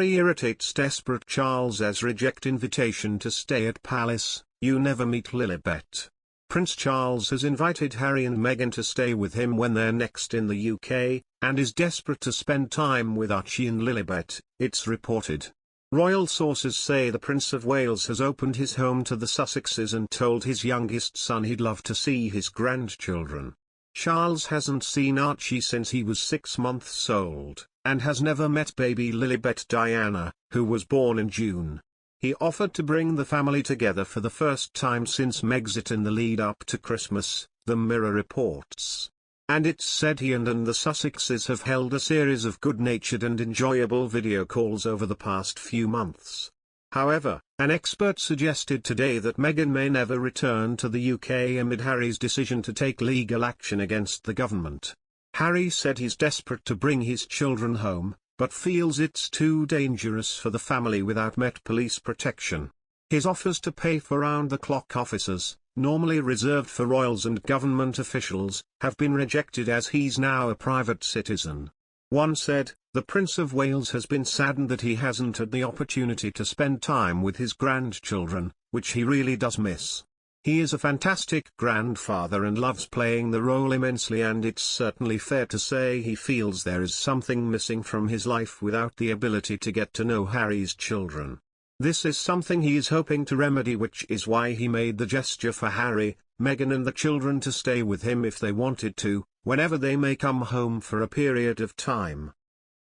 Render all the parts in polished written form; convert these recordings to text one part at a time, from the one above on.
Harry irritates desperate Charles as reject invitation to stay at palace. You never meet Lilibet. Prince Charles has invited Harry and Meghan to stay with him when they're next in the UK, and is desperate to spend time with Archie and Lilibet, it's reported. Royal sources say the Prince of Wales has opened his home to the Sussexes and told his youngest son he'd love to see his grandchildren. Charles hasn't seen Archie since he was 6 months old, and has never met baby Lilibet Diana, who was born in June. He offered to bring the family together for the first time since Megxit in the lead-up to Christmas, the Mirror reports. And it's said he and the Sussexes have held a series of good-natured and enjoyable video calls over the past few months. However, an expert suggested today that Meghan may never return to the UK amid Harry's decision to take legal action against the government. Harry said he's desperate to bring his children home, but feels it's too dangerous for the family without Met Police protection. His offers to pay for round-the-clock officers, normally reserved for royals and government officials, have been rejected as he's now a private citizen. One said, the Prince of Wales has been saddened that he hasn't had the opportunity to spend time with his grandchildren, which he really does miss. He is a fantastic grandfather and loves playing the role immensely, and it's certainly fair to say he feels there is something missing from his life without the ability to get to know Harry's children. This is something he is hoping to remedy, which is why he made the gesture for Harry, Meghan and the children to stay with him if they wanted to, whenever they may come home for a period of time.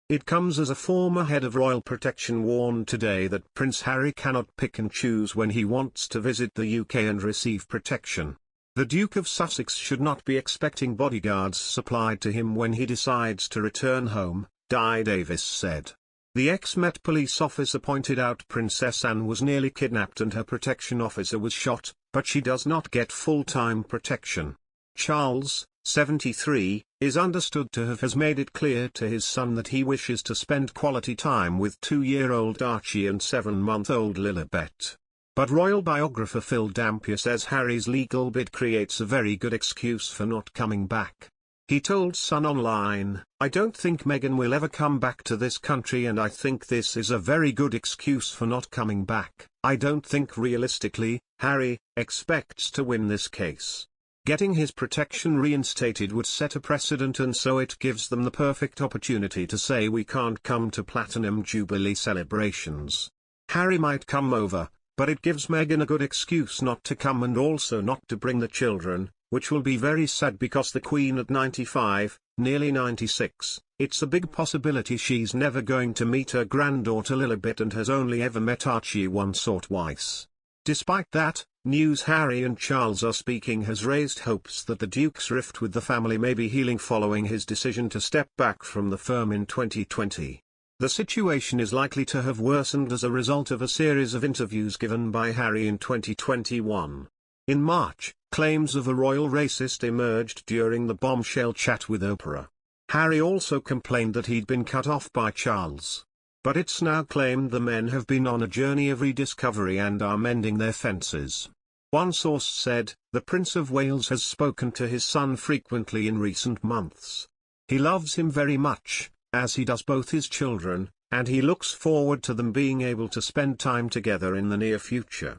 It comes as a former head of royal protection warned today that Prince Harry cannot pick and choose when he wants to visit the UK and receive protection. The Duke of Sussex should not be expecting bodyguards supplied to him when he decides to return home, Di Davis said. The ex-Met Police officer pointed out Princess Anne was nearly kidnapped and her protection officer was shot, but she does not get full-time protection. Charles, 73, is understood to has made it clear to his son that he wishes to spend quality time with 2-year-old Archie and 7-month-old Lilibet. But royal biographer Phil Dampier says Harry's legal bid creates a very good excuse for not coming back. He told Sun Online, "I don't think Meghan will ever come back to this country, and I think this is a very good excuse for not coming back. I don't think realistically, Harry expects to win this case. Getting his protection reinstated would set a precedent, and so it gives them the perfect opportunity to say we can't come to Platinum Jubilee celebrations. Harry might come over, but it gives Meghan a good excuse not to come and also not to bring the children, which will be very sad because the Queen at 95, nearly 96, it's a big possibility she's never going to meet her granddaughter Lilibet and has only ever met Archie once or twice." Despite that, news Harry and Charles are speaking has raised hopes that the Duke's rift with the family may be healing following his decision to step back from the firm in 2020. The situation is likely to have worsened as a result of a series of interviews given by Harry in 2021. In March, claims of a royal racist emerged during the bombshell chat with Oprah. Harry also complained that he'd been cut off by Charles. But it's now claimed the men have been on a journey of rediscovery and are mending their fences. One source said, the Prince of Wales has spoken to his son frequently in recent months. He loves him very much, as he does both his children, and he looks forward to them being able to spend time together in the near future.